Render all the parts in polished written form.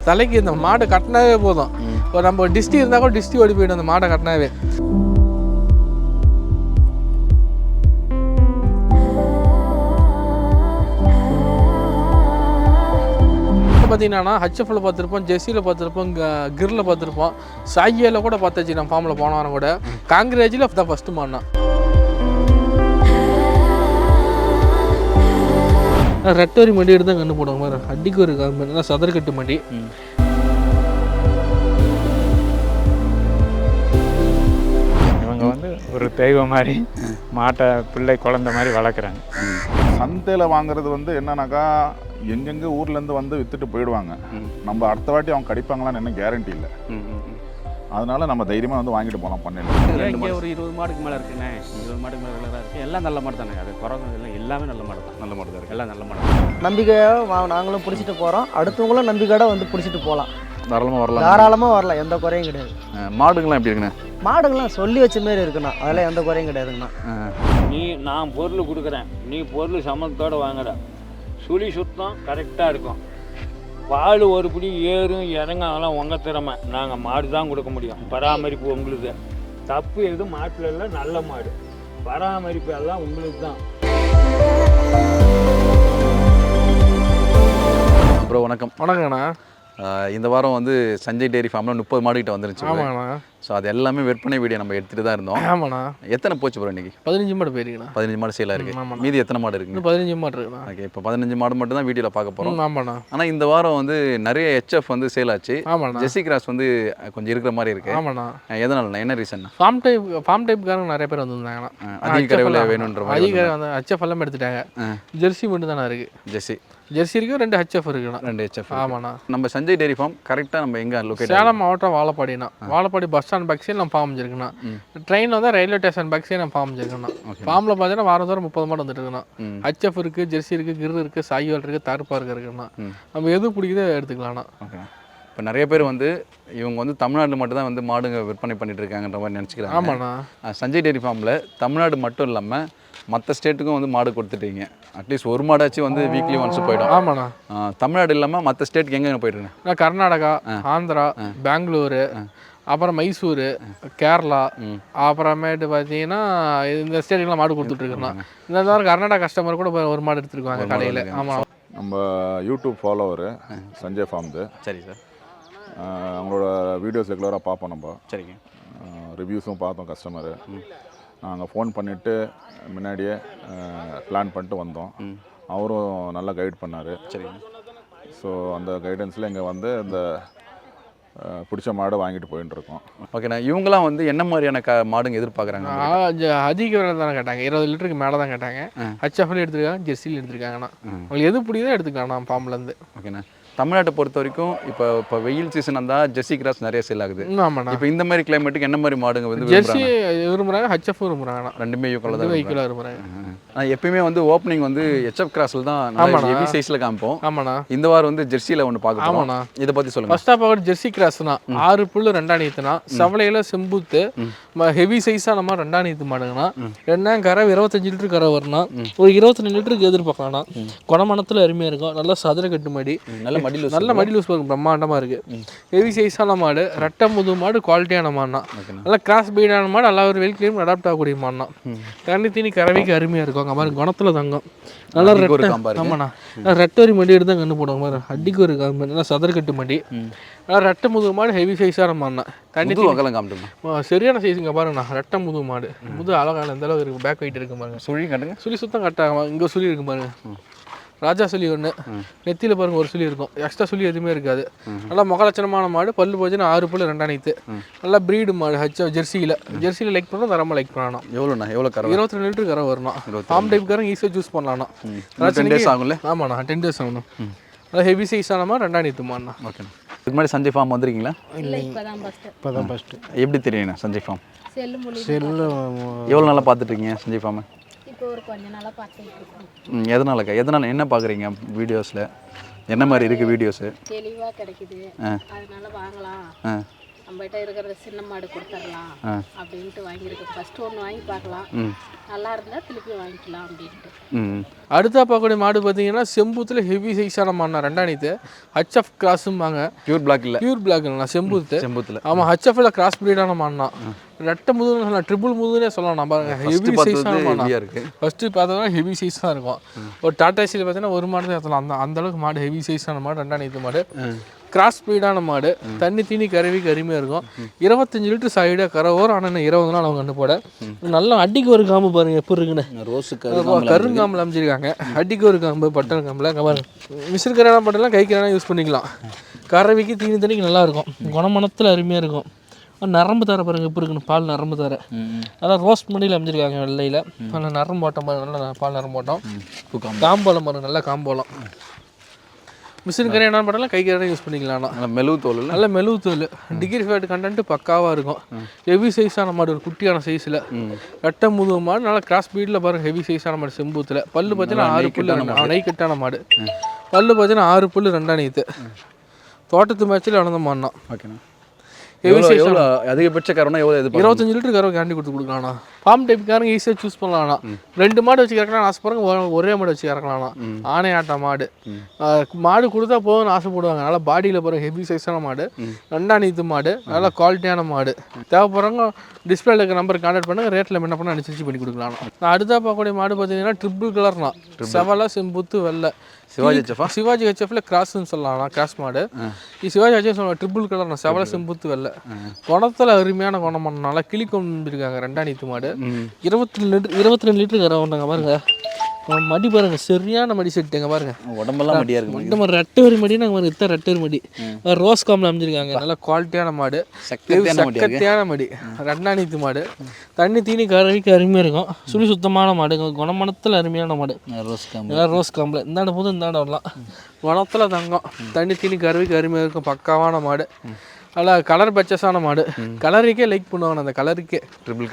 தலைக்கு இந்த மாடு கட்டினாவே போதும். இப்போ நம்ம டிஸ்டி இருந்தால் கூட டிஸ்டி ஓடி போயிடும் அந்த மாடை கட்டினாவே. பார்த்தீங்கன்னா ஹச்எஃப்ல பார்த்துருப்போம், ஜெர்சியில் பார்த்துருப்போம், கிரில் பார்த்துருப்போம், சாயியில் கூட பார்த்தாச்சு. நம்ம ஃபார்மில் போன வாரம் கூட காங்கிரேஜில் தான் ஃபஸ்ட்டு மாடினா. ரெட்டோரி மண்டி எடுத்து தான் கண்டு போடுவாங்க மாதிரி அடிக்கு ஒரு நல்லா சதர்கட்டு மண்டி. இவங்க வந்து ஒரு தெய்வம் மாதிரி மாட்டை பிள்ளை குழந்தை மாதிரி வளர்க்குறாங்க. சந்தையில் வாங்குறது வந்து என்னன்னாக்கா எங்கெங்கே ஊர்லேருந்து வந்து விற்றுட்டு போயிடுவாங்க. நம்ம அடுத்த வாட்டி அவங்க கடிப்பாங்களான்னு என்ன கேரண்டி இல்லை. அதனால நம்ம தைரியமாக வந்து வாங்கிட்டு போகலாம். பண்ணல இங்கே ஒரு 20 மாடுக்கு மேலே இருக்குண்ணே, 20 மாடுக்கு மேலே ரெகுலராக இருக்குது. எல்லாம் நல்ல மாடு தானே, அது குறைஞ்ச இல்லை, எல்லாமே நல்ல மாடு தான். நல்ல மாடு தான் இருக்குது, எல்லாம் நல்ல மாடு. நம்பிக்கையாக நாங்களும் பிடிச்சிட்டு போகிறோம், அடுத்தவங்களும் நம்பிக்கையோட வந்து பிடிச்சிட்டு போகலாம். தாராளமாக வரலாம், எந்த குறையும் கிடையாது. மாடுங்கள்லாம் எப்படி இருக்குண்ணே? மாடுங்கள்லாம் சொல்லி வச்ச மாரி இருக்குண்ணா, அதெல்லாம் எந்த குறையும் கிடையாதுங்கண்ணா. நான் பொருள் கொடுக்குறேன், நீ பொருள் சம்மந்தத்தோடு வாங்குற, சுழி சுத்தம் கரெக்டாக இருக்கும். பால் ஒரு பிடி ஏறும் இறங்காலாம் உங்கள் திறமை. நாங்கள் மாடு தான் கொடுக்க முடியும். பராமரிப்பு உங்களுக்கு. தப்பு எதுவும் மாட்டில் இல்லை, நல்ல மாடு. பராமரிப்பு எல்லாம் உங்களுக்கு தான். ப்ரோ வணக்கம். வணக்கண்ணா. இந்த வாரம் வந்து சஞ்சய் டெய்ரி ஃபார்மில் 30 மாடுகிட்ட வந்துருச்சு. ஆமாண்ணா. ஸோ அது எல்லாமே விற்பனை வீடியோ நம்ம எடுத்துகிட்டு தான் இருந்தோம். ஆமாண்ணா. எத்தனை போச்சு ப்ரோ இன்னைக்கு? 15 மாடு போயிருக்குண்ணா. 15 மாடு சேலாக இருக்குது. மீதி எத்தனை மாடு இருக்குது? 15 மாடு இருக்குண்ணா. ஓகே, இப்போ 15 மாடு மட்டும் தான் வீடியோவில் பார்க்க போகிறோம். ஆமாண்ணா. ஆனால் இந்த வாரம் வந்து நிறைய ஹெச்எஃப் வந்து சேல் ஆச்சு. ஆமாண்ணா. ஜெர்சி கிராஸ் வந்து கொஞ்சம் இருக்கிற மாதிரி இருக்குது. ஆமாண்ணா. எதனால, என்ன ரீசன்? ஃபார்ம் டைப்புக்காரங்க நிறைய பேர் வந்துருந்தாங்கண்ணா. அதிக கரைவில் வேணுன்ற மாதிரி அதிக வந்து ஹெச்எஃப் எல்லாம் எடுத்துட்டாங்க. ஜெர்சி மட்டும் தானே இருக்குது. ஜெர்சி இருக்கு, 2 ஹெச்எஃப் இருக்குண்ணா. 2 ஹெச்எஃப். ஆமாண்ணா. நம்ம சஞ்சய் டெய்ரி ஃபார்ம் கரெக்டாக நம்ம எங்கே லொக்கேட்? சேலம் மாவட்டம் வாழப்பாடிண்ணா. வாழப்பாடி பஸ் ஸ்டாண்ட் பக்ஸே நம்ம ஃபார்ம் இருக்குண்ணா. ட்ரெயின் வந்து ரயில்வே ஸ்டேஷன் பக்ஸே நம்ம ஃபார்ம் இருக்குண்ணா. ஃபார்மில் பார்த்தீங்கன்னா வாரம் தோறும் 30 மாடு வந்துட்டு இருக்குண்ணா. ஹெச்எஃப் இருக்குது, ஜெர்சி இருக்குது, கிர் இருக்குது, சாய்வால் இருக்குது, தார்பார்க் இருக்குண்ணா. நம்ம எது பிடிக்குதோ எடுத்துக்கலாம்ண்ணா. ஓகே. இப்போ நிறைய பேர் வந்து இவங்க வந்து தமிழ்நாட்டில் மட்டும் தான் வந்து மாடுங்க விற்பனை பண்ணிட்டு இருக்காங்கன்ற மாதிரி நினச்சிக்கிறாங்க. ஆமாண்ணா. சஞ்சய் டெய்ரி ஃபார்மில் தமிழ்நாடு மட்டும் இல்லாமல் மற்ற ஸ்டேட்டுக்கும் வந்து மாடு கொடுத்துட்டீங்க. அட்லீஸ்ட் ஒரு மாடாச்சு வந்து வீக்லி ஒன்ஸ் போயிடும். ஆமாண்ணா. தமிழ்நாடு இல்லாமல் மற்ற ஸ்டேட்டுக்கு எங்கே போயிட்டுருங்க? கர்நாடகா, ஆந்திரா, பெங்களூரு, அப்புறம் மைசூர், கேரளா, அப்புறமேட்டு பார்த்தீங்கன்னா இந்த ஸ்டேட்டுக்கெலாம் மாடு கொடுத்துட்ருக்கோண்ணா. இந்த மாதிரி கர்நாடகா கஸ்டமர் கூட ஒரு மாடு எடுத்துருக்காங்க கடையில். ஆமாம். நம்ம யூடியூப் ஃபாலோவர் சஞ்சய் ஃபார்ம்து. சரி சார். அவங்களோட வீடியோஸ் ரெகுலராக பார்ப்போம். நம்ம சரிங்க. ரிவ்யூஸும் பார்த்தோம். கஸ்டமரு நாங்கள் ஃபோன் பண்ணிவிட்டு முன்னாடியே பிளான் பண்ணிட்டு வந்தோம். அவரும் நல்லா கைட் பண்ணார். சரிங்க. ஸோ அந்த கைடன்ஸில் இங்கே வந்து இந்த பிடிச்ச மாடு வாங்கிட்டு போயிட்டு இருக்கோம். ஓகேண்ணா. இவங்களாம் வந்து என்ன மாதிரியான மாடுங்க எதிர்பார்க்குறாங்க? அதிக விலை தானே கேட்டாங்க, 20 லிட்டருக்கு மேலே தான் கேட்டாங்க. ஹெச்எஃப்ல எடுத்துருக்காங்க, ஜெர்சியில் எடுத்துருக்காங்கண்ணா. உங்களுக்கு எது பிடிக்குதோ எடுத்துக்கலாம் ஃபார்ம்லேருந்து. ஓகேண்ணா. தமிழ்நாட்டை பொறுத்த வரைக்கும் இப்போ வெயில் சீசன் வந்தால் ஜெர்சி கிராஸ் நிறைய சேல் ஆகுது. ஆமாண்ணா. இப்போ இந்த மாதிரி கிளைமேட்டுக்கு என்ன மாதிரி மாடுங்க வந்து ஜெர்சி விரும்புகிறாங்க, ஹெச்எஃப் விரும்புகிறாங்கண்ணா. ரெண்டுமே ஈக்குவலாக தான் விரும்புகிறாங்க. நான் எப்பயுமே வந்து ஓப்பனிங் வந்து ஹெச்எஃப் கிராஸில் தான் ஹெவி சைஸில் காமிப்போம். ஆமாண்ணா. இந்த வாரம் வந்து ஜெர்சியில் ஒன்று பார்க்க. ஆமாண்ணா. இதை பற்றி சொல்லுங்கள். ஃபர்ஸ்ட் ஆஃப் ஆல் ஜெர்சி கிராஸ்னா 6 புல்லு 2 நீத்துனா, செவலையில் செம்புத்து ஹெவி சைஸாக நம்ம 2 நீத்து மாடுங்கண்ணா. 2 கரை 25 லிட்டரு கரை வரணும். ஒரு 22 லிட்டருக்கு எதிர்பார்க்கலாம்ண்ணா. குணமனத்தில் அருமையாக இருக்கும். நல்லா சதுர கட்டு மாடி, நல்ல மடி பிரம்மாண்டமாக இருக்குது. ஹெவி சைஸான மாடு, ரெட்டை முது மாடு, குவாலிட்டியான மாடுனா. நல்லா கிராஸ் பீடான மாடு, நல்லா ஒரு வெயில் கிளீன் அடாப்ட் ஆகக்கூடிய மாடுனா. தண்ணி தீனி கறவைக்கு அருமையாக இருக்கும். அங்கே மாதிரி குணத்தில் தங்கம். நல்லா ஆமாண்ணா. ரெட்டோரி மண்டி எடுத்து தான் கண்டு போடுவாங்க மாதிரி அடிக்கு ஒரு காம்பு, நல்லா சதர்கட்டு மண்டி, நல்லா ரெட்டை முது மாடு, ஹெவி சைஸான மாடுனா. தண்ணி சரியான சைஸுங்க பாருங்கண்ணா. ரெட்டை முது மாடு, முது அழகான இந்த அளவுக்கு இருக்குது. பேக் வெயிட் இருக்கு பாருங்க. சுழி கட்டுங்க. சுழி சுத்தம் கட்டாகும். இங்கே சுழி இருக்கு பாருங்க. ராஜா சுழி ஒன்று, நெத்தியில் பாருங்க ஒரு சுழி இருக்கும். எக்ஸ்ட்ரா சுழி எதுவுமே இருக்காது. நல்லா முகலட்சணமான மாடு. பல்லு போச்சுன்னா 6 புல்லு 2 நீத்து. நல்லா ப்ரீடு மாடு. ஜெர்சியில் லைக் பண்ணால் தரமாக லைக் பண்ணலாம். எவ்வளோண்ணா? எவ்வளோ கரை? 22 லிட்டரு கரை வரணும். ஃபார்ம் டைப்காரங்க ஈஸியாக சூஸ் பண்ணலாம்ண்ணா. 10 days ஆகும்ல? ஆமாண்ணா, 10 days ஆகணும். நல்லா ஹெவி சைஸான மாதிரி 2 நீத்து மாடுண்ணா. ஓகேண்ணா. இதுக்கு முன்னாடி சஞ்சய் ஃபார்ம் வந்துருக்கீங்களா? இல்லை, இப்போ தான் ஃபஸ்ட்டு. எப்படி தெரியுங்கண்ணா சஞ்சய் ஃபார்ம்? செல்லு எவ்வளோ நாளாக பார்த்துட்ருக்கீங்க சஞ்சய் ஃபார்மை? இப்போ ஒரு கொஞ்ச நாளாக பார்த்துட்டு இருக்கோம். எதனால என்ன பார்க்குறீங்க வீடியோஸில்? என்ன மாதிரி இருக்குது வீடியோஸு? தெளிவாக கிடைக்குது, அதனால வாங்கலாம் நம்மகிட்ட இருக்கிற சின்ன மாடு கொடுத்துடலாம் அப்படின்ட்டு வாங்கியிருக்கேன். ஃபர்ஸ்ட் ஒன்று வாங்கி பார்க்கலாம், நல்லா இருந்தால் திருப்பி வாங்கிக்கலாம் அப்படின்ட்டு. அடுத்தா பார்க்கக்கூடிய மாடு பார்த்தீங்கன்னா செம்பூத்தில் ஹெவி சைஸான மாடுனா ரெண்டாணித்து ஹச்எஃப் கிராஸும்பாங்க. பியூர் பிளாக் இல்லை, பியூர் பிளாக் இல்லைண்ணா, செம்பூத்து. செம்பூத்தில். ஆமாம், ஹச்எஃப்ல கிராஸ் ப்ரீடான மாடுனா. ரெட்டை முதுகுன்னு சொல்லலாம், ட்ரிபிள் முதுகுனே சொல்லலாம். நம்ம பாருங்க ஹெவி சைஸான மாடு இருக்குது. ஃபஸ்ட்டு பார்த்தோம்னா ஹெவி சைஸ் தான் இருக்கும். ஒரு டாட்டாசியில் பார்த்தீங்கன்னா ஒரு மாடு தான் ஏற்றலாம். அந்த அளவுக்கு மாடு ஹெவி சைஸான மாடு ரெண்டாணித்து மாடு. கிராஸ் ஸ்பீடான மாடு, தண்ணி தீனி கருவிக்கு அருமையாக இருக்கும். 25 லிட்டர் சைடாக கறவோர். ஆனால் 20 நாள் அவங்க கண்டு போட நல்லா அடிக்கு ஒரு காம்பு பாருங்க எப்படி இருக்குன்னு. ரோஸு கருங்காம்பில் அமைச்சிருக்காங்க. அடிக்கு ஒரு காம்பு, பட்டன் காம்பில் பாருங்க. மிஷின் கரையான பட்டெல்லாம் கை கரையான யூஸ் பண்ணிக்கலாம். கறவைக்கு தீனி தண்ணிக்கு நல்லாயிருக்கும். குணமனத்தில் அருமையாக இருக்கும். நரம்பு தர பாருங்க எப்படி இருக்குன்னு, பால் நரம்பு தர. அதான் ரோஸ்ட் மடியில் அமைச்சிருக்காங்க வெள்ளையில். நல்லா நரம்பு ஓட்டம் பாருங்க, நல்லா பால் நரம்பு ஓட்டம். காம்போலம் பாருங்க, நல்லா காம்போலம். மிஷின் கரையான பட்டெல்லாம் கை கரையான யூஸ் பண்ணிக்கலாம். மெழுகு தோல், நல்ல மெழுகு தோல். டிகிரி ஃபேட் கண்டென்ட் பக்காவாக இருக்கும். ஹெவி சைஸான மாடு, ஒரு குட்டியான சைஸில். ரெட்டை முதுகு மாடு, நல்லா கிராஸ் பீடில் பாருங்கள். ஹெவி சைஸான மாடு செம்பூத்தில். பல்லு பார்த்தீங்கன்னா 6 புல்லு, நைக்கட்டான மாடு. பல்லு பார்த்தீங்கன்னா 6 புல்லு ரெண்டாணித்து. தோட்டத்து மேட்சில் வளர்ந்த மாடுனா. ஓகேண்ணா. எவ்வளோ அதிகபட்ச கறவைனா எவ்வளோ? 25 லிட்டர் கறவை கேண்டி கொடுத்து கொடுக்கலாம்ண்ணா. ஃபார்ம் டைப்காரங்க ஈஸியாக சூஸ் பண்ணலாம்ண்ணா. 2 மாடு வச்சு கறக்கலாம் ஆசைப்படுறாங்க, ஒரே மாடு வச்சு கறக்கலாம்ண்ணா. ஆனை ஆட்ட மாடு மாடு கொடுத்தா போதும்னு ஆசைப்படுவாங்க. நல்லா பாடியில் பாருங்க ஹெவி சைஸான மாடு, ரெண்டாணித்து மாடு, நல்லா குவாலிட்டியான மாடு. தேவைப்படுறவங்க டிஸ்பிளேல இருக்க நம்பர் கான்டாக்ட் பண்ணுங்க, ரேட்டில் என்ன பண்ண அனுசரிச்சு பண்ணி கொடுக்கலாம். நான் அடுத்தா பார்க்கக்கூடிய மாடு பார்த்தீங்கன்னா ட்ரிபிள் கலர்னா, செவலை செம்புத்து வெள்ளை. சிவாஜி ஹெச்எஃப்ல கிராஸ்ன்னு சொல்லலாம், கிராஸ் மாடு. சிவாஜி ஹெச்எஃப் ட்ரிபிள் கலர்னா, செவலை செம்புத்து வெள்ளை. குணத்தில் அருமையான குணம் பண்ணனால கிளி கொண்டு இருக்காங்க ரெண்டாணித்து மாடு. 22 லிட்டர் கரை ஒன்றாங்க பாருங்க. மடி பாருங்க, சரியான மடி செட்டுங்க பாருங்க. உடம்பெல்லாம் மடியாக இருக்கு. இந்த ரெட்டை ஒரு மடி நாங்கள் பாருங்க, இத்தனை ரெட்டை ஒரு மடி. ரோஸ் காம்பில் அமைஞ்சிருக்காங்க. நல்லா குவாலிட்டியான மாடு, சக்கத்தியான மடி, ரெண்டாணித்து மாடு. தண்ணி தீனி கறவைக்கு அருமையாக இருக்கும். சுழி சுத்தமான மாடு, குணமனத்தில் அருமையான மாடு. ரோஸ் காம்பில் இந்தாண்ட போது இந்தாண்ட வரலாம். குணத்தில் தங்கம், தண்ணி தீனி கறவைக்கு அருமையாக இருக்கும். பக்காவான மாடு, நல்லா கலர் பச்சஸான மாடு. கலருக்கே லைக் பண்ணுவாங்க. அந்த கலருக்கே ட்ரிபிள்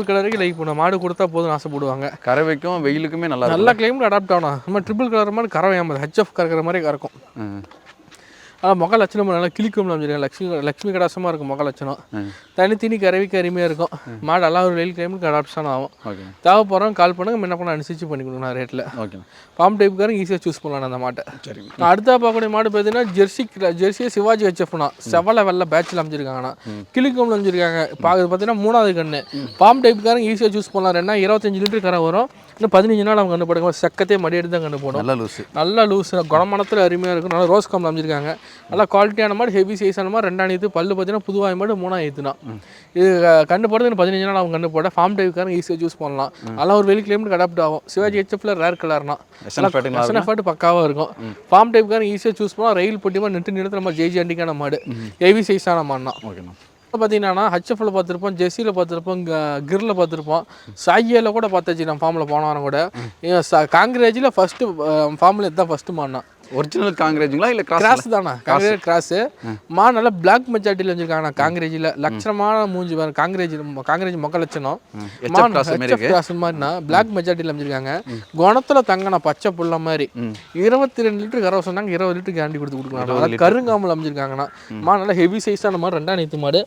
கலருக்கே லைக் பண்ணுவாங்க. மாடு கொடுத்தா போதும் ஆசைப்படுவாங்க. கறவைக்கும் வெயிலுக்குமே நல்லா கிளைமேட் அடாப்ட் ஆகணும். நம்ம ட்ரிபிள் கலர் மாதிரி கறவை ஏமாது, ஹெச்எஃப் கறக்கிற மாதிரி கறக்கும். ஆனால் முக லட்சணம் நல்லா கிளிக்கும் அமைச்சிருக்காங்க. லக்ஷ்மி கடாசமாக இருக்கும் முக லட்சணம். தனி தீனி கறவைக்கு அருமையாக இருக்கும். மாடு எல்லாம் ஒரு வெயில் கிளைமேட்டுக்கு அடாப்ஷன் ஆகும். தேவைப்படுறோம் கால் பண்ணுங்க, முன்ன பண்ண அனுசரிச்சு பண்ணி கொடுங்க ரேட்டில். ஓகே. ஃபார்ம் டைப்புக்காரங்க ஈஸியாக சூஸ் பண்ணலாம் அந்த மாட்டை. சரி. அடுத்தா பார்க்கக்கூடிய மாடு பார்த்தீங்கன்னா ஜெர்சியை சிவாஜி ஹெச்எஃப்னா, செவலை வெள்ளை பேட்சில் அமைச்சிருக்காங்கண்ணா. கிளிக்கோமில் அமைச்சிருக்காங்க. பார்க்குறது பார்த்தீங்கன்னா 3வது கண்ணு. ஃபார்ம் டைப்புக்காரங்க ஈஸியாக சூஸ் பண்ணலாம். 25 லிட்டர் கரை வரும். இன்னும் 15 நாள் அவங்க கண்டு போடுங்க. சக்கத்தே மடி எடுத்து தான் கண்டு போடும். நல்லா லூஸ் குணமனத்தில் அருமையாக இருக்கும். நல்லா ரோஸ் காம்பில் அமைச்சிருக்காங்க. நல்லா குவாலிட்டியான மாடு, ஹெவி சைஸான மாடு, ரெண்டாணித்து. பல்லு பார்த்தீங்கன்னா புதுவாய் மாடு, 3ஆயிரத்துனா. இது கண்டு போடுறது 15 நாள் அவங்க கண்டு போட. ஃபார்ம் டைப்புக்காரங்க ஈஸியாக சூஸ் பண்ணலாம். அதெல்லாம் ஒரு வெளி கிளைமேட்டுக்கு அடாப்ட் ஆகும். சிவாஜி ஹெச்எஃப்ல ரேர் கலர்னா, எஸ்என்எஃப் பக்காவாக இருக்கும். ஃபார்ம் டைப்புக்காரங்க ஈஸியாக சூஸ் பண்ணலாம். ரயில் போட்டி மாதிரி நெட்டு நிறுத்த நம்ம ஜெய்ஜி அண்டிக்கான மாடு, ஹெவி சைஸான மாடுனா. ஓகேண்ணா. பார்த்தீங்கன்னா ஹெச்எஃப்ல பார்த்துருப்போம், ஜெர்சியில் பார்த்துருப்போம், கிரில் பார்த்துருப்போம், சாயியில் கூட பார்த்தாச்சு. நம்ம ஃபார்மில் போன வாரம் கூட காங்கிரேஜில் ஃபஸ்ட்டு ஃபார்மில் இதுதான் ஃபஸ்ட்டு மாடுனா. ஒரிஜினல் காங்கிரேஜுங்களா இல்லை கிராஸ் தானா? காங்கிரேஜ் கிராஸு மா. நல்லா பிளாக் மெஜாரிட்டியில் வச்சிருக்காங்க. காங்கிரேஜில் லட்சணமான மூஞ்சி பாருங்க. காங்கிரேஜ் மொக்க லட்சணம் கிராஸ் மாதிரினா பிளாக் மெஜாரிட்டியில் அமைச்சிருக்காங்க. குணத்தில் தங்கண்ணா, பச்சை புள்ள மாதிரி. 22 லிட்டர் கறவை சொன்னாங்க. 20 லிட்டர் கேண்டி கொடுத்து கொடுக்கலாம். கருங்காமல் அமைச்சிருக்காங்கன்னா மா. நல்லா ஹெவி சைஸான மாதிரி, ரெண்டாணித்து மாடு.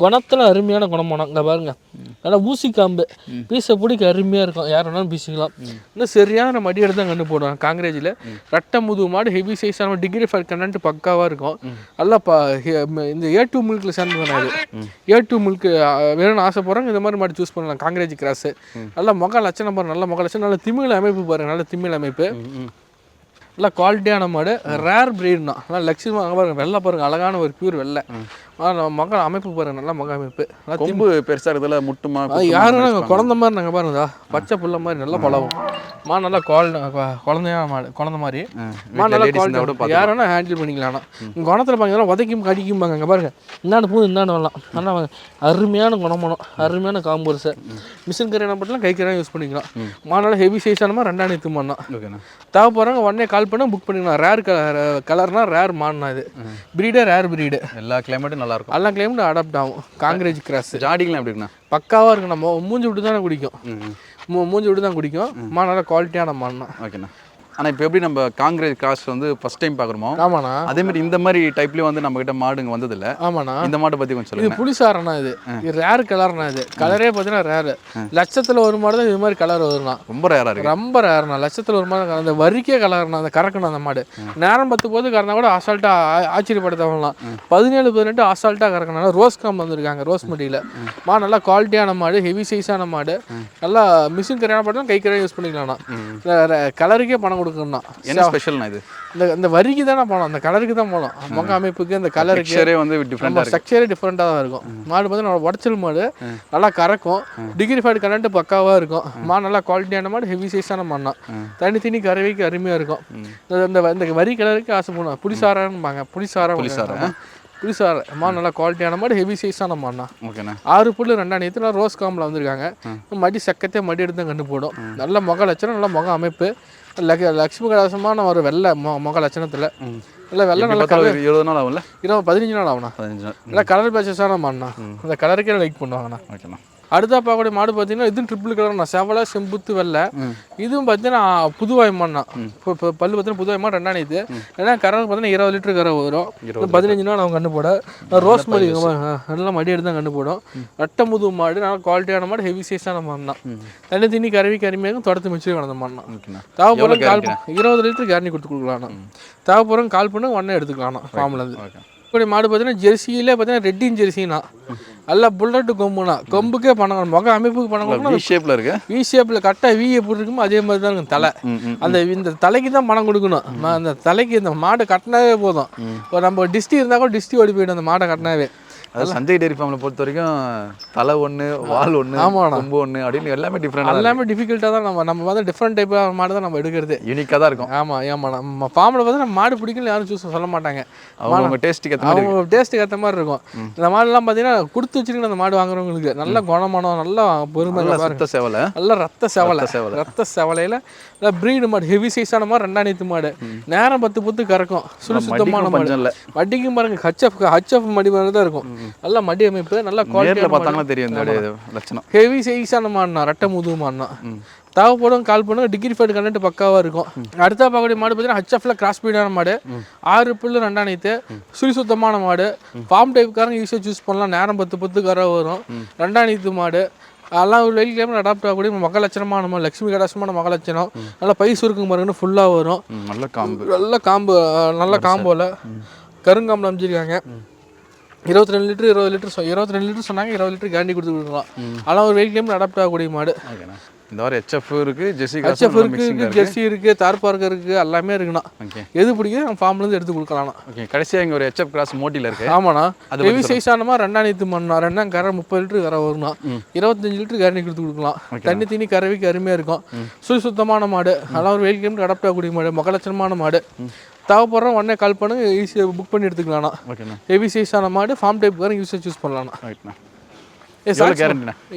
குணத்தில் அருமையான குணம் போனோம். இங்கே பாருங்க, நல்லா ஊசி காம்பு, பீஸை பிடிக்க அருமையாக இருக்கும். யார் வேணாலும் பீசிக்கலாம். இன்னும் சரியான மடி எடுத்து தான் கண்டு போடுவாங்க. காங்கிரேஜில் ரெட்டை முதுகு மாடு, ஹெவி சைஸான டிகிரி ஃபேட் கண்டென்ட் பக்காவாக இருக்கும். நல்லா இந்த A2 மில்கில் சேர்ந்து தானே இது. A2 மில்க் வேணும்னு ஆசைப்படுறாங்க, இந்த மாதிரி மாடு சூஸ் பண்ணலாம். காங்கிரேஜ் கிராஸு நல்லா முக லட்சணம் பாருங்க. நல்ல முக லட்சணம், நல்ல திமிழ் அமைப்பு பாருங்க. நல்ல திமிழ் அமைப்பு, நல்லா குவாலிட்டியான மாடு. ரேர் ப்ரீட்னா. நல்லா லட்சணமாக பாருங்க. வெள்ளை பாருங்க, அழகான ஒரு பியூர் வெள்ளை. மக அமைப்பு பாருங்க, நல்லா மக அமைப்பு. நல்லா திம்பு பெருசாக இருக்கிறதுல முட்டுமா யாருன்னா குழந்த மாதிரி நாங்கள் பாருங்கதா, பச்சை புள்ள மாதிரி நல்லா பழகும். மா நல்லா குழந்தையான மாடு, குழந்த மாதிரி. மா நல்லா குவாலிட்டி, யாருன்னா ஹேண்டில் பண்ணிக்கலாம். குணத்தில் பாருங்க, உதைக்கும் கடிக்கும்பாங்க. அங்கே பாருங்க, இந்தாண்டு பூ இந்தாண்டு வரலாம். நல்லா அருமையான குணமானம், அருமையான காம்பூர்ஸை. மிஷின் கரை என்ன பண்ணலாம், கை கரையாக யூஸ் பண்ணிக்கலாம். மா நல்லா ஹெவி சைஸான மாதிரி, 2ஆணித்து மாடுனா. தேவைப்படுறாங்க உடனே கால் பண்ண புக் பண்ணிக்கலாம். ரேர் கலர்னா ரேர் மாடுனா. இது ப்ரீடே ரேர் ப்ரீடு. எல்லா கிளைமேட்டும் நல்லா இருக்கும். எல்லா கிளைமேட்டும் அடாப்ட் ஆகும். காங்கிரேஜ் கிராஸ் ஜாடிங்களாம் எப்படி இருக்குண்ணா? பக்காவாக இருக்கு. நம்ம மூஞ்சி விட்டு தானே குடிக்கும். மூஞ்சி விட்டு தான் குடிக்கும். மா நல்லா குவாலிட்டியான மாடுனா. ஓகேண்ணா. ஆனால் இப்போ எப்படி நம்ம காங்கிரஸ் கிராஸ் வந்து ஃபர்ஸ்ட் டைம் பார்க்குறோமோ ஆமாண்ணா. அதே மாதிரி இந்த மாதிரி டைப்லேயும் வந்து நம்மகிட்ட மாடுங்க வந்ததில்ல. ஆமாண்ணா. இந்த மாட்டை பற்றி கொஞ்சம் இது சொல்லுங்கள். புளிசாரண்ணா. இது ரேர் கலர்ண்ணா. இது கலரே பார்த்தீங்கன்னா ரேரு. லட்சத்தில் ஒரு மாடு தான் இது மாதிரி கலர் வரும்ண்ணா. ரொம்ப ரேராக இருக்குது. ரொம்ப ரேர்ண்ணா. லட்சத்தில் ஒரு மாடு அந்த வரிக்கே கலர்ண்ணா. அந்த கறக்கணும் அந்த மாடு. நேரம் 10 போது கறந்தா கூட அசால்ட்டாக ஆச்சரியப்படுத்தவங்களாம். 17-18 அசால்ட்டாக கறக்கணும். ரோஸ் காம்பு வந்திருக்காங்க, ரோஸ் மடியில். மாடு நல்லா குவாலிட்டியான மாடு, ஹெவி சைஸான மாடு. நல்லா மிஷின் கரையான பாட்டு கை கரையாக யூஸ் பண்ணிக்கலாம்ண்ணா. கலருக்கே பணம் கொடுக்கணும்ண்ணா. என்ன ஸ்பெஷல்ண்ணா இது? இந்த வரிக்கு தானே போனோம், அந்த கலருக்கு தான் போனோம். முக அமைப்புக்கு அந்த கலருக்கு வந்து டிஃப்ரெண்டாக ஸ்ட்ரக்சரே டிஃப்ரெண்ட்டாக தான் இருக்கும். மாடு பார்த்தீங்கன்னா உடச்சல் மாடு, நல்லா கறக்கும். டிகிரிஃபைடு கரண்ட் பக்காவாக இருக்கும். மாடு நல்லா குவாலிட்டியான மாடு, ஹெவி சைஸான மாடுனா. தனி கறவைக்கு அருமையாக இருக்கும். இந்த வரி கலருக்கு ஆசை போனோம். புளிசாரம்பாங்க. புளிசாரம் மாடு நல்லா குவாலிட்டியான மாடு, ஹெவி சைஸான மாடுனா. ஓகேண்ணா. 6 புல்லு 2 நேற்று ரோஸ் காம்பில் வந்திருக்காங்க. மடி சக்கத்தே மடி எடுத்து தான் கண்டு போடும். நல்ல முக லட்சணம், நல்ல முக அமைப்பு. லக்ஷ்மி கடாசமான ஒரு வெள்ளை முக லட்சணத்தில். இல்லை வெள்ளை நல்லா 20 நாள் ஆகும்ல? 15 நாள் ஆகும்ண்ணா. 15 நாள். இல்லை கலர் பேச்சஸான மாடுண்ணா. அந்த கலருக்கே லைக் பண்ணுவாங்கண்ணா. ஓகேண்ணா. அடுத்தா பார்க்கக்கூடிய மாடு பார்த்தீங்கன்னா இதுவும் ட்ரிபிள் கலர்ண்ணா. செவலை, செம்புத்து, வெள்ளை. இதுவும் பார்த்தீங்கன்னா புதுவாய் மாடுண்ணா. இப்போ பல்லு பார்த்தீங்கன்னா புதுவாய் மாடு 2 நேற்று. ஏன்னா கரை பார்த்தீங்கன்னா 20 லிட்டர் கரை வரும். 15 நாள் அவங்க கண்டு போட. ரோஸ் மடி நல்லா மடி எடுத்து தான் கண்டு போடும். ரெட்டை முது மாடு, நல்லா குவாலிட்டியான மாடு, ஹெவி சைஸான மாடுனா. தண்ணி கருவிக்கு அருமையாக தொடர்த்து மிச்சம் வளர்ந்த மாடுனா. தேவைப்படுற 20 லிட்டர் கேரண்டி கொடுக்கலாம்ண்ணா. தேவைப்படுறவங்க கால் பண்ணி உடனே எடுத்துக்கலாம்ண்ணா ஃபார்ம்லேருந்து. இப்படி மாடு பார்த்தீங்கன்னா ஜெர்சியிலே பார்த்தீங்கன்னா ரெட்டின் ஜெர்சினா. நல்லா புல்லட்டு கொம்புனா. கொம்புக்கே பண்ணணும். முக அமைப்புக்கு பண்ணணும். வி ஷேப்பில் இருக்கு. வி ஷேப்பில் கரெக்டாக வி எப்படி இருக்குமோ அதே மாதிரி தான் இருக்கும் தலை. இந்த தலைக்கு தான் பணம் கொடுக்கணும். அந்த தலைக்கு இந்த மாடு கட்டினாவே போதும். இப்போ நம்ம டிஸ்டி இருந்தால் கூட டிஸ்டி ஓடி போயிடும் அந்த மாடை கட்டினாவே. அதாவது சஞ்சய் டெய்ரி ஃபார்மில் பொறுத்த வரைக்கும் தலை ஒன்று, வால் ஒன்று, கொம்பு ஒன்று அப்படின்னு எல்லாமே டிஃப்ரெண்ட். எல்லாமே டிஃபிகல்ட்டாக தான் நம்ம வந்து டிஃப்ரெண்ட் டைப் மாடு தான் நம்ம எடுக்கிறது. யூனிக்காக தான் இருக்கும். ஆமாம். நம்ம ஃபார்மில் பார்த்து நம்ம மாடு பிடிக்கல யாரும் சூஸ் சொல்ல மாட்டாங்க. அவங்க டேஸ்ட்டுக்கு ஏற்ற மாதிரி இருக்கும். இந்த மாடுலாம் பார்த்தீங்கன்னா கொடுத்து வச்சுருக்கணும் அந்த மாடு வாங்குறவங்களுக்கு. நல்ல குணமானம், நல்லா பொறுமை, ரத்த செவலை, நல்ல ரத்த செவலையில் நல்லா ப்ரீடு மாடு, ஹெவி சைஸான மாடு, 2 நேற்று மாடு. நேரம் 10 கறக்கும். சுத்தமான மாடு. வட்டிக்கும் பாருங்க ஹச்எஃப் மடி மாதிரி தான் இருக்கும். நல்ல மடி அமைப்பு, நல்ல குவாலிட்டியில் பார்த்தாங்கன்னா தெரியும் இந்த லட்சணம். ஹெவி சைஸான மாடுனா, ரெட்டை முது மாடுனா. தேவைப்படும் கால் பண்ணுங்க. டிகிரிஃபைடு கரண்ட் பக்காவாக இருக்கும். அடுத்த பார்க்கக்கூடிய மாடு பார்த்தீங்கன்னா ஹச்எஃப்ல கிராஸ் பீடான மாடு. 6 புல்லு 2 நேற்று. சுத்தமான மாடு. ஃபார்ம் டைப்புக்காரங்க ஈஸியாக சூஸ் பண்ணலாம். நேரம் 10 கரை வரும். 2 நேற்று மாடு. அதெல்லாம் ஒரு வெயில் டைமில் அடாப்ட் ஆகக்கூடிய மக லட்சணமான மாடு. லட்சுமி கடாசமான மக லட்சணம். நல்லா பை சுருக்கும் பாருங்கன்னு ஃபுல்லாக வரும். நல்ல காம்போல கருங்காம்பில் அமைச்சிருக்காங்க. 22 லிட்டர் 20 லிட்டர் 22 லிட்டர் சொன்னாங்க. 20 லிட்டர் கேரண்டி கொடுத்துருக்கலாம். அதெல்லாம் ஒரு வெயில் டைமில் அடாப்ட் ஆகக்கூடிய மாடு. இந்த வாரம் ஹெச்எஃப் இருக்குது, ஜெர்சி இருக்குது, தார்பார்க்கர் இருக்குது, எல்லாமே இருக்குண்ணா. எது பிடிக்குது நம்ம ஃபார்ம்லேருந்து எடுத்து கொடுக்கலாம்ண்ணா. ஓகே. கடைசியாக இங்கே ஒரு ஹெச்எஃப் கிராஸ் மோட்டியில் இருக்குது. ஆமாண்ணா. ஹெவி சைஸானமா 2 நேற்று மண்ணா. 2 கரை 30 லிட்டர் கரை வரும்ண்ணா. 25 லிட்டர் கேரண்டி கொடுத்து கொடுக்கலாம். தண்ணி கறவைக்கு அருமையாக இருக்கும். சுத்தமான மாடு. அதெல்லாம் ஒரு வெயில் டைமில் அடாப்ட் ஆகக்கூடிய மாடு. மகலட்சணமான மாடு. தேவைப்படுறோம் உடனே கால் பண்ணுங்க. ஈஸியாக புக் பண்ணி எடுத்துக்கலாம்ண்ணா. ஹெவி சைஸான மாடு. ஃபார்ம் டைப்புக்காரங்க யூஸாக சூஸ் பண்ணலாம்ண்ணா.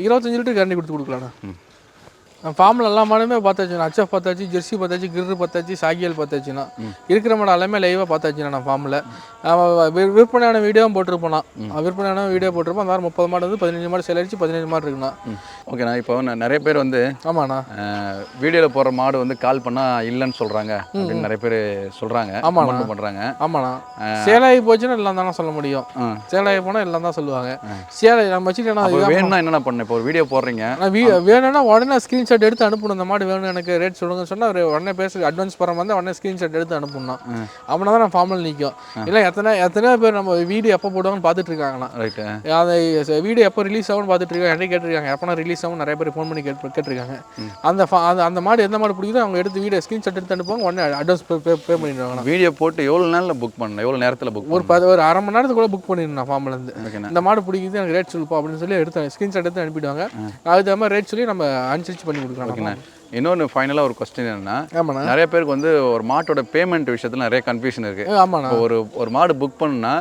25 லிட்டர் கேரண்டி கொடுத்து கொடுக்கலாம்ண்ணா. ஃபார்மில் எல்லா மாடுமே பார்த்தாச்சுண்ணா. ஹச்எஃப் பார்த்தாச்சு, ஜெர்சி பார்த்தாச்சு, கிர்ரு பார்த்தாச்சு, சாகியல் பார்த்தாச்சுண்ணா. இருக்கிற மாடு எல்லாமே லைவாக பார்த்தாச்சுண்ணா. நான் ஃபார்மில் விற்பனையான வீடியோவும் போட்டிருப்போண்ணா. விற்பனையான வீடியோ போட்டிருப்போம். அந்த 30 மாடு வந்து 15 மாடு சேல் அடிச்சு 15 மாடு இருக்குண்ணா. ஓகேண்ணா. இப்போ நிறைய பேர் வந்து ஆமாண்ணா வீடியோவில் போகிற மாடு வந்து கால் பண்ணால் இல்லைன்னு சொல்கிறாங்க அப்படின்னு நிறைய பேர் சொல்கிறாங்க. ஆமாண்ணா பண்ணுறாங்க. ஆமாண்ணா. சேலாகி போச்சுன்னா எல்லாம் தானே சொல்ல முடியும். சேலாகி போனால் எல்லாம் தான் சொல்லுவாங்க. சேலை நம்ம வச்சுக்கிட்டேன்னா வேணும்னா என்னென்ன பண்ணேன். இப்போ ஒரு வீடியோ போடுறீங்க, வேணும்னா உடனே ஸ்க்ரீன்ஷாட் எடுத்து அனுப்பணும். இந்த மாடு வேணும் எனக்கு ரேட் சொல்லுங்கன்னு சொன்னால் உடனே பேச அட்வான்ஸ் போகிற மாதிரி உடனே ஸ்க்ரீன்ஷாட் எடுத்து அனுப்பணும். அப்படின்னா தான் நான் ஃபார்மில் நிற்கும். இல்லை எத்தனை பேர் நம்ம வீடியோ எப்போ போடுவாங்கன்னு பார்த்துட்டு இருக்காங்கண்ணா. ரைட்டு. அதை வீடியோ எப்போ ரிலீஸ் ஆகும்னு பார்த்துட்டு இருக்காங்க. நிறைய கேட்டிருக்காங்க எப்போனா ரிலீஸ் ஆகும். நிறைய பேர் ஃபோன் பண்ணி கேட்டிருக்காங்க. அந்த மாடு எந்த மாடு பிடிக்குதோ அவங்க எடுத்து வீடியோ ஸ்க்ரீன்ஷாட் எடுத்து அனுப்புவாங்க. உடனே அட்வான்ஸ் பே பண்ணிடுவாங்க. வீடியோ போட்டு எவ்வளோ நாளில் புக் பண்ணணும், எவ்வளோ நேரத்தில் புக் ஒரு அரை மணி நேரத்துக்கு கூட புக் பண்ணிடணும். ஃபார்ம்லேருந்து இந்த மாடு பிடிக்குது எனக்கு ரேட் சொல்லுப்பா அப்படின்னு சொல்லி எடுத்து ஸ்க்ரீன்ஷாட் எடுத்து அனுப்பிடுவாங்க. அதுக்கு மாதிரி ரேட் சொல்லி நம்ம அனுசரிச்சு பண்ணி கொடுக்கலாம். ஓகேண்ணா. இன்னொன்று ஃபைனலாக ஒரு கொஸ்டின் என்னன்னா, நிறைய பேருக்கு வந்து ஒரு மாட்டோட பேமெண்ட் விஷயத்தில் நிறைய கன்ஃபியூஷன் இருக்குது. ஆமாண்ணா. ஒரு மாடு புக் பண்ணுன்னா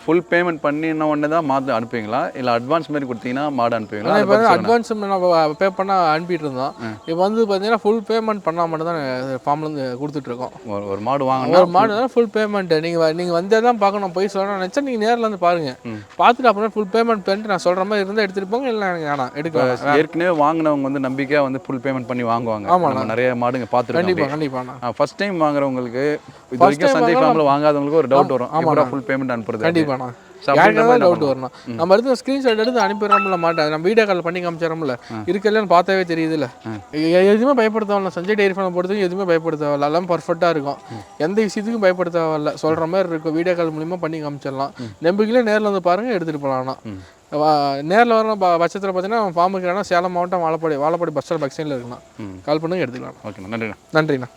ஃபுல் பேமெண்ட் பண்ணின உடனே தான் மாடு அனுப்புவீங்களா இல்லை அட்வான்ஸ் மாதிரி கொடுத்தீங்கன்னா மாடு அனுப்புவீங்களா? இப்போ வந்து அட்வான்ஸ் நம்ம பே பண்ணால் அனுப்பிட்டு இருந்தோம். இப்போ வந்து பார்த்தீங்கன்னா ஃபுல் பேமெண்ட் பண்ணால் மட்டும் தான் ஃபார்ம்லேருந்து கொடுத்துட்ருக்கோம். ஒரு மாடு வாங்கினா ஒரு மாடு தான் ஃபுல் பேமெண்ட். நீங்கள் வந்தே தான் பார்க்கணும், போய் சொல்லணும்னு நினச்சா நீங்கள் நேரில் வந்து பாருங்கள். பார்த்துட்டு அப்புறம் ஃபுல் பேமெண்ட் பண்ணிட்டு நான் சொல்கிற மாதிரி இருந்தால் எடுத்துகிட்டு போங்க, இல்லை எனக்கு வேணாம் எடுக்கலாம். ஏற்கனவே வாங்கினவங்க வந்து நம்பிக்கையாக வந்து ஃபுல் பேமெண்ட் பண்ணி வாங்குவாங்க. நம்ம நிறைய மாடுங்க பார்த்துருக்கோம். கண்டிப்பாக ஃபர்ஸ்ட் டைம் வாங்குறவங்களுக்கு இது வரைக்கும் சந்தை ஃபார்மில் வாங்காதவங்களுக்கு ஒரு டவுட் வரும். எப்படா ஃபுல் பேமெண்ட் அனுப்புறது? கண்டிப்பாண்ணா, யாருக்காவது டவுட் வரணும். நம்ம எடுத்து ஸ்க்ரீன்ஷாட் எடுத்து அனுப்பிடுறோம்ல மாட்டேன், நம்ம வீடியோ கால் பண்ணி காமிச்சிடறோம்ல, இருக்கலன்னு பார்த்தாவே தெரியுதுல்ல. எதுவுமே பயப்படுத்தவில்ல, சஞ்சய் டெய்ரி ஃபார்ம் பொறுத்தவரைக்கும் எதுவுமே பயப்படுத்தவில்ல, எல்லாம் பர்ஃபெக்டாக இருக்கும். எந்த விஷயத்துக்கும் பயப்படுத்தவில்ல, சொல்கிற மாதிரி இருக்கும். வீடியோ கால் மூலிமா பண்ணி காமிச்சிடலாம். நம்பிக்கையிலே நேரில் வந்து பாருங்கள், எடுத்துகிட்டு போகலாம்னா. நேரில் வர பட்சத்தில் பார்த்தீங்கன்னா ஃபார்முக்கு சேலம் மாவட்டம் வாழப்பாடி பஸ் ஸ்டாண்ட் பஸ் ஸ்டாண்டில் இருக்குண்ணா. கால் பண்ணுங்க, எடுத்துக்கலாம். ஓகேண்ணா, நன்றிண்ணா. நன்றிண்ணா.